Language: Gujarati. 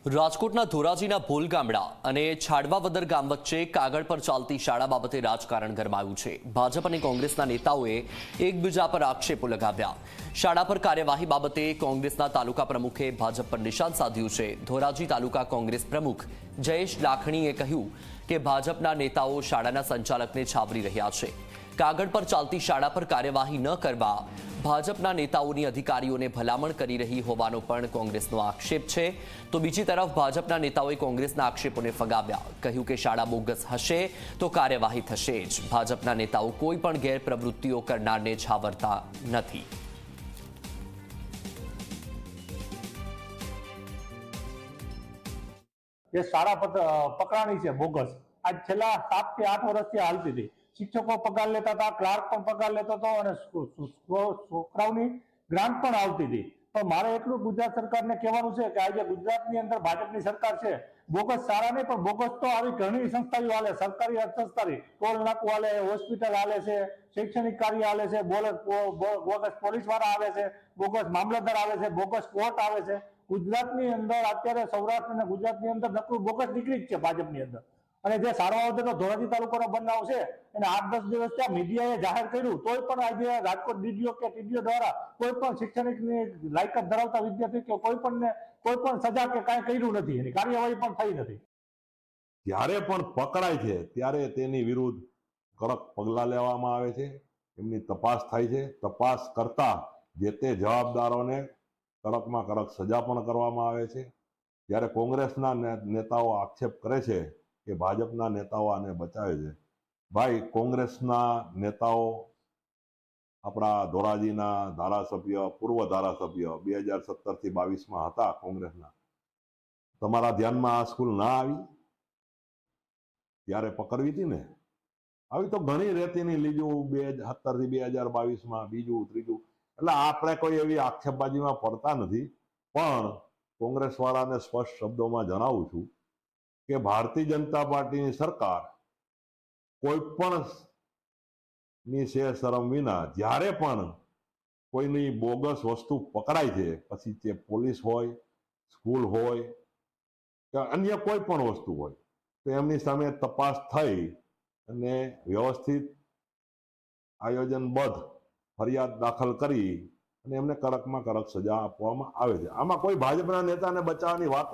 રાજકોટના ધોરાજીના ભોલ ગામડા અને છાડવાવદર ગામ વચ્ચે કાગળ પર ચાલતી શાળા બાબતે રાજકારણ ગરમાયું છે। ભાજપ અને કોંગ્રેસના નેતાઓએ એકબીજા પર આક્ષેપો લગાવ્યા। શાળા પર કાર્યવાહી બાબતે કોંગ્રેસના તાલુકા પ્રમુખે ભાજપ પર નિશાન સાધ્યું છે। ધોરાજી તાલુકા કોંગ્રેસ પ્રમુખ જયેશ લાખણીએ કહ્યું કે ભાજપના નેતાઓ શાળાના સંચાલકને છાવરી રહ્યા છે। કાગળ પર ચાલતી શાળા પર કાર્યવાહી ન કરવા ભાજપના નેતાઓની અધિકારીઓને ભલામણ કરી રહી હોવાનો પણ કોંગ્રેસનો આક્ષેપ છે। તો બીજી તરફ ભાજપના નેતાઓએ કોંગ્રેસના આક્ષેપોને ફગાવ્યા। કહ્યું કે શાળા બોગસ હશે તો કાર્યવાહી થશે જ। ભાજપના નેતાઓ કોઈ પણ ગેરપ્રવૃત્તિઓ કરનારને છાવરતા નથી। જે શાળા પકડાણી છે બોગસ, આજ છેલ્લા 7 થી 8 વર્ષથી હાલતી હતી। શિક્ષકો પગાર લેતા હતા, ક્લાર્ક પણ પગાર લેતો હતો અને છોકરાઓની ગ્રાન્ટ પણ આવતી હતી। તો મારે એટલું ગુજરાત સરકારને કહેવાનું છે કે આજે ગુજરાતની અંદર ભાજપની સરકાર છે, બોગસ શાળા નહીં પણ બોગસ તો આવી ઘણી સંસ્થાઓ હાલે, સરકારી અર્ધસરકારી, ટોલ નાકું હાલે, હોસ્પિટલ હાલે છે, શૈક્ષણિક કાર્ય હાલે છે, બોગસ પોલીસ વાળા આવે છે, બોગસ મામલતદાર આવે છે, બોગસ કોર્ટ આવે છે। ગુજરાતની અંદર અત્યારે સૌરાષ્ટ્ર અને ગુજરાતની અંદર નકરું બોગસ નીકળી જ છે ભાજપની અંદર। અને જે સારવાવદરનો ધોરાજી તાલુકાનો બનાવ છે એને 8-10 દિવસ ત્યાં મીડિયાએ જાહેર કર્યું, તોય પણ આજે રાજકોટ ડીડીઓ કે ટીડીઓ દ્વારા કોઈ પણ શૈક્ષણિકની લાયકાત ધરાવતા વિદ્યાર્થી કે કોઈ પણ સજા કે કાંઈ કર્યું નથી, એની કાર્યવાહી પણ થઈ નથી। જ્યારે પણ પકડાય છે ત્યારે તેની વિરુદ્ધ કડક પગલાં લેવામાં આવે છે, એમની તપાસ થાય છે। તપાસ કરતા જે તે જવાબદારોને કડકમાં કડક સજા પણ કરવામાં આવે છે। જ્યારે કોંગ્રેસના નેતાઓ આક્ષેપ કરે છે કે ભાજપના નેતાઓ આને બચાવે છે, ભાઈ કોંગ્રેસના નેતાઓ આપણા ધોરાજીના ધારાસભ્ય, પૂર્વ ધારાસભ્ય 2017 થી 22 હતા કોંગ્રેસના, તમારા ધ્યાનમાં આ સ્કૂલ ના આવી? ત્યારે પકડવી હતી ને? આવી તો ઘણી રેતીની લીજું 2017 થી 2022 બીજું ત્રીજું, એટલે આપણે કોઈ એવી આક્ષેપબાજીમાં પડતા નથી। પણ કોંગ્રેસ વાળાને સ્પષ્ટ શબ્દોમાં જણાવું છું કે ભારતીય જનતા પાર્ટીની સરકાર કોઈ પણ ની શરમ વિના જ્યારે પણ કોઈની બોગસ વસ્તુ પકડાય છે, પછી તે પોલીસ હોય, સ્કૂલ હોય કે અન્ય કોઈ પણ વસ્તુ હોય, તો એમની સામે તપાસ થઈ અને વ્યવસ્થિત આયોજનબદ્ધ ફરિયાદ દાખલ કરી અને એમને કડકમાં કડક સજા આપવામાં આવે છે। આમાં કોઈ ભાજપના નેતાને બચાવવાની વાત